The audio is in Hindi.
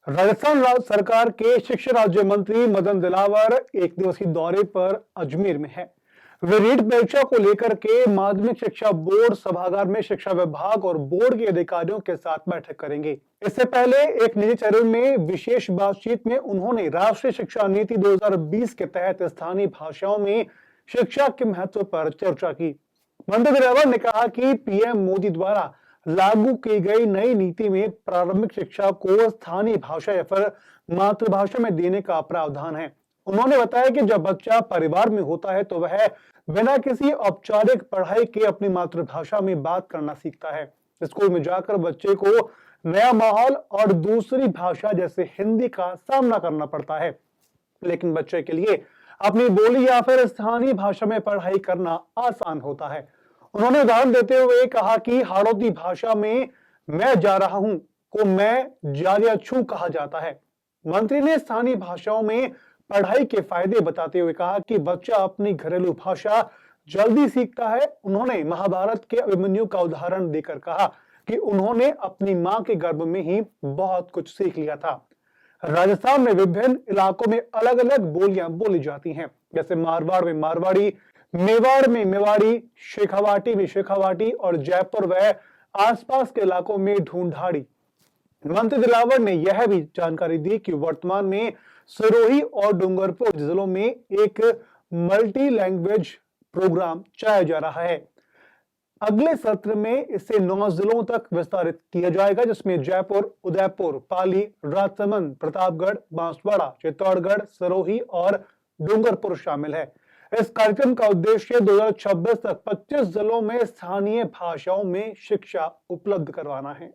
राजस्थान सरकार के शिक्षा राज्य मंत्री मदन दिलावर एक दिवसीय दौरे पर अजमेर में है। वे रीट परीक्षा को लेकर के माध्यमिक शिक्षा बोर्ड सभागार में शिक्षा विभाग और बोर्ड के अधिकारियों के साथ बैठक करेंगे। इससे पहले एक निजी चैनल में विशेष बातचीत में उन्होंने राष्ट्रीय शिक्षा नीति 2020 के तहत स्थानीय भाषाओं में शिक्षा के महत्व पर चर्चा की। मंत्री दिलावर ने कहा कि पीएम मोदी द्वारा लागू की गई नई नीति में प्रारंभिक शिक्षा को स्थानीय भाषा या फिर मातृभाषा में देने का प्रावधान है। उन्होंने बताया कि जब बच्चा परिवार में होता है तो वह बिना किसी औपचारिक पढ़ाई के अपनी मातृभाषा में बात करना सीखता है। स्कूल में जाकर बच्चे को नया माहौल और दूसरी भाषा जैसे हिंदी का सामना करना पड़ता है, लेकिन बच्चे के लिए अपनी बोली या फिर स्थानीय भाषा में पढ़ाई करना आसान होता है। उन्होंने उदाहरण देते हुए कहा कि हाड़ौती भाषा में मैं जा रहा हूं को मैं जारियाछू कहा जाता है। मंत्री ने स्थानीय भाषाओं में पढ़ाई के फायदे बताते हुए कहा कि बच्चा अपनी घरेलू भाषा जल्दी सीखता है। उन्होंने महाभारत के अभिमन्यु का उदाहरण देकर कहा कि उन्होंने अपनी मां के गर्भ में ही बहुत कुछ सीख लिया था। राजस्थान में विभिन्न इलाकों में अलग अलग बोलियां बोली जाती हैं, जैसे मारवाड़ में मारवाड़ी, मेवाड़ में मेवाड़ी, शेखावाटी में शेखावाटी और जयपुर व आसपास के इलाकों में ढूंढाड़ी। मंत्री दिलावर ने यह भी जानकारी दी कि वर्तमान में सिरोही और डूंगरपुर जिलों में एक मल्टी लैंग्वेज प्रोग्राम चलाया जा रहा है। अगले सत्र में इसे 9 जिलों तक विस्तारित किया जाएगा, जिसमें जयपुर, उदयपुर, पाली, राजसमंद, प्रतापगढ़, बांसवाड़ा, चित्तौड़गढ़, सिरोही और डूंगरपुर शामिल है। इस कार्यक्रम का उद्देश्य 2026 तक 25 जिलों में स्थानीय भाषाओं में शिक्षा उपलब्ध करवाना है।